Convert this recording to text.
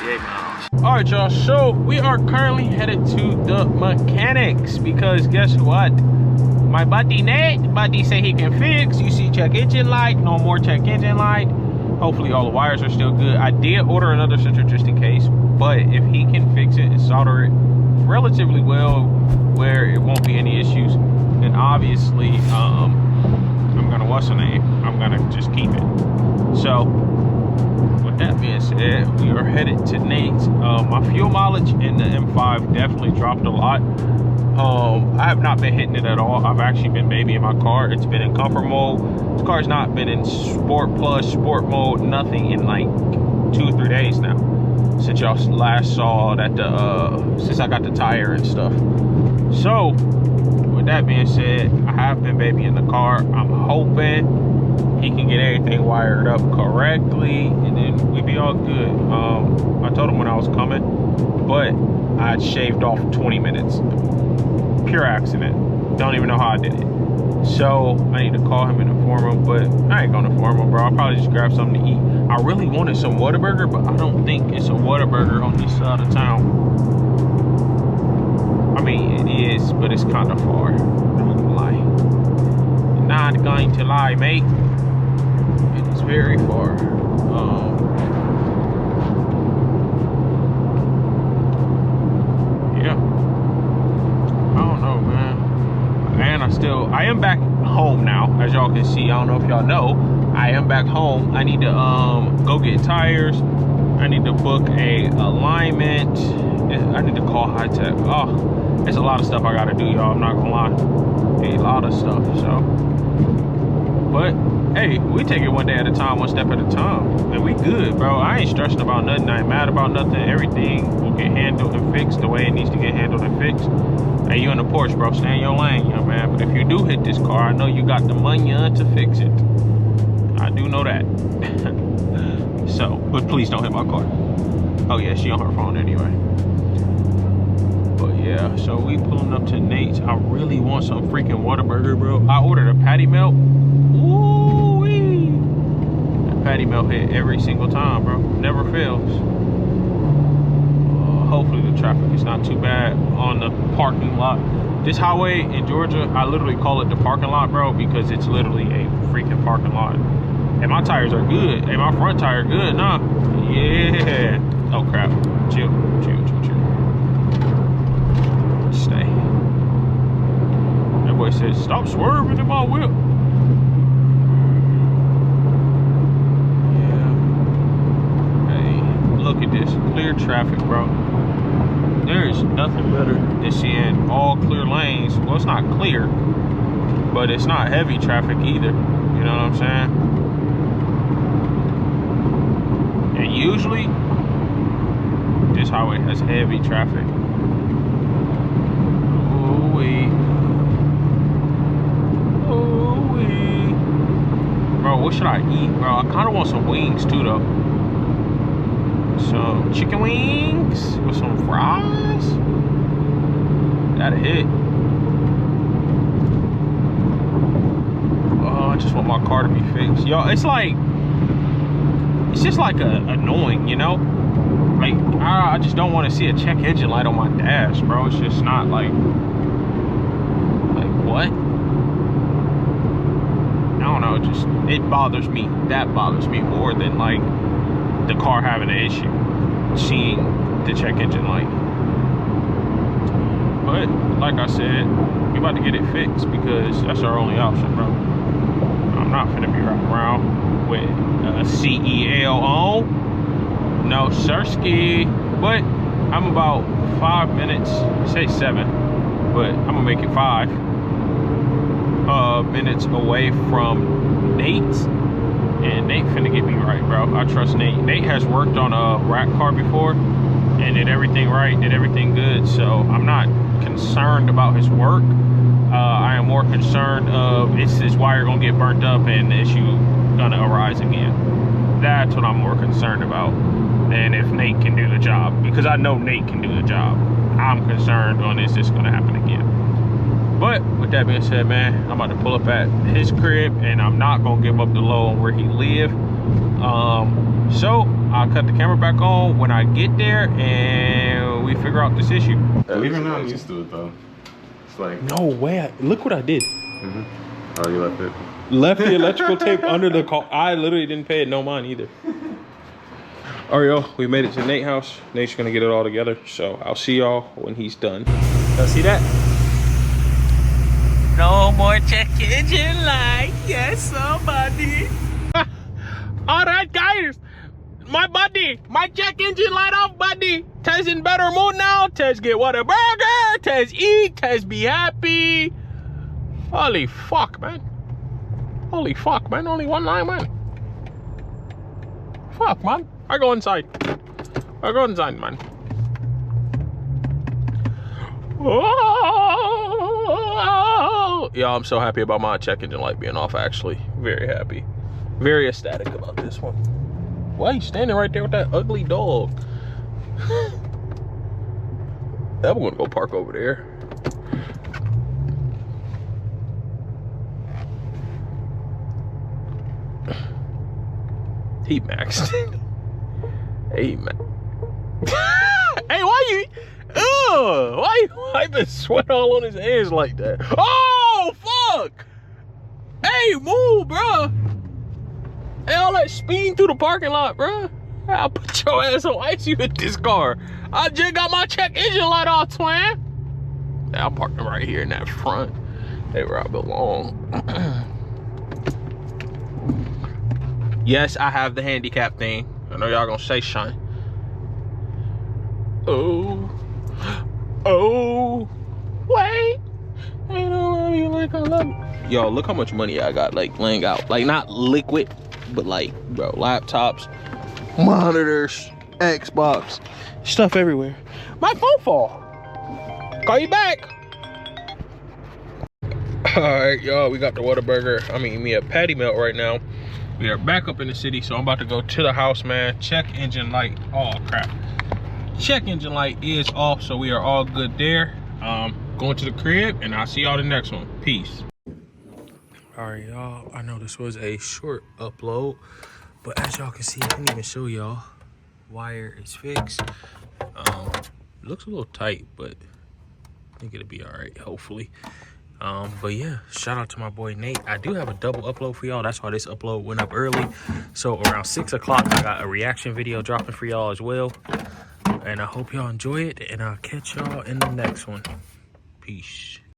58 miles. All right, y'all, so we are currently headed to the mechanics because guess what? My buddy Nate, say he can fix. You see check engine light, no more check engine light. Hopefully all the wires are still good. I did order another sensor just in case, but if he can fix it and solder it relatively well where it won't be any issues, then obviously I'm gonna, what's the name? I'm gonna just keep it. So with that being said, we are headed to Nate's. My fuel mileage in the M5 definitely dropped a lot. I have not been hitting it at all. I've actually been babying my car. It's been in comfort mode. This car's not been in sport plus, sport mode, nothing in like 2 or 3 days now. Since y'all last saw that since I got the tire and stuff. So with that being said, I have been babying the car. I'm hoping he can get everything wired up correctly and then we'd be all good. I told him when I was coming, but I shaved off 20 minutes. Pure accident. Don't even know how I did it. So I need to call him and inform him, but I ain't gonna inform him, bro. I'll probably just grab something to eat. I really wanted some Whataburger, but I don't think it's a Whataburger on this side of town. I mean, it is, but it's kind of far. I'm not gonna lie. Not going to lie, mate. It is very far. Yeah. I don't know, man. And I am back home now, as y'all can see. I don't know if y'all know, I am back home. I need to go get tires. I need to book a alignment. I need to call High Tech. Oh, there's a lot of stuff I gotta do, y'all. I'm not gonna lie, a lot of stuff. So, but hey, we take it one day at a time, one step at a time, and we good, bro. I ain't stressing about nothing. I ain't mad about nothing. Everything will get handled and fixed the way it needs to get handled and fixed. Hey, you in the Porsche, bro. Stay in your lane, young man. But if you do hit this car, I know you got the money to fix it. I do know that. So, but please don't hit my car. Oh yeah, she on her phone anyway. But yeah, so we pulling up to Nate's. I really want some freaking Whataburger, bro. I ordered a patty melt. Ooh-wee. That patty melt hit every single time, bro. Never fails. Hopefully the traffic is not too bad on the parking lot. This highway in Georgia, I literally call it the parking lot, bro, because it's literally a freaking parking lot. And my tires are good. Hey, my front tire good, nah. Yeah. Oh crap. Chill. Stay. That boy says, stop swerving in my whip. Yeah. Hey, look at this. Clear traffic, bro. There is nothing better than seeing all clear lanes. Well, it's not clear, but it's not heavy traffic either. You know what I'm saying? And usually, this highway has heavy traffic. Ooh-wee. Ooh-wee. Bro, what should I eat, bro? I kind of want some wings too, though. Some chicken wings with some fries. That'll hit. Oh, I just want my car to be fixed. Yo, it's just like annoying, you know? Like, I just don't want to see a check engine light on my dash, bro. It's just not like what? I don't know, it bothers me. That bothers me more than like the car having an issue seeing the check engine light. But like I said, we about to get it fixed because that's our only option, bro. I'm not finna be riding around with a CEL on. No sirski. But I'm about 5 minutes, say 7, but I'm gonna make it 5 minutes away from Nate's. And Nate finna get me right, bro. I trust Nate. Nate has worked on a rack car before and did everything right, did everything good. So I'm not concerned about his work. I am more concerned of, is this wire gonna get burnt up and the issue gonna arise again? That's what I'm more concerned about than if Nate can do the job, because I know Nate can do the job. I'm concerned on, is this gonna happen again? But with that being said, man, I'm about to pull up at his crib and I'm not gonna give up the low on where he live. So I'll cut the camera back on when I get there and we figure out this issue. Believe it or not, I'm used to it though. It's like, no way. Look what I did. Oh, you left it? Left the electrical tape under the car. I literally didn't pay it no mind either. All right, y'all, we made it to Nate's house. Nate's gonna get it all together. So I'll see y'all when he's done. Y'all see that? No more check engine light. Yes, somebody. All right, guys. My buddy, my check engine light off, buddy. Tez in better mood now. Tez get what a burger. Tez eat. Tez be happy. Holy fuck, man. Holy fuck, man. Only one line, man. Fuck, man. I go inside. I go inside, man. Oh, yeah, I'm so happy about my check engine light being off, actually. Very happy. Very ecstatic about this one. Why are you standing right there with that ugly dog? I'm gonna go park over there. He maxed. Hey, man. Hey, why you? Why you wiping sweat all on his hands like that? Oh, fuck! Hey, move, bro. Hey, all that speeding through the parking lot, bro. I'll put your ass on ice you hit this car. I just got my check engine light off, twin. I'm parking right here in that front. Hey, where I belong. Yes, I have the handicap thing. I know y'all gonna say something. Oh, wait. I don't love you like I love you. Yo, look how much money I got, like, laying out. Like, not liquid, but like, bro, laptops, monitors, Xbox, stuff everywhere. My phone fall. Call you back. All right, y'all, we got the Whataburger. I mean, me a patty melt right now. We are back up in the city, so I'm about to go to the house, man. Check engine light. Oh, crap. Check engine light is off, so we are all good there. Going to the crib, and I'll see y'all the next one. Peace. All right, y'all. I know this was a short upload, but as y'all can see, I didn't even show y'all. Wire is fixed. Looks a little tight, but I think it'll be all right, hopefully. But yeah, shout out to my boy Nate. I do have a double upload for y'all. That's why this upload went up early. So around 6 o'clock, I got a reaction video dropping for y'all as well. And I hope y'all enjoy it, and I'll catch y'all in the next one. Peace.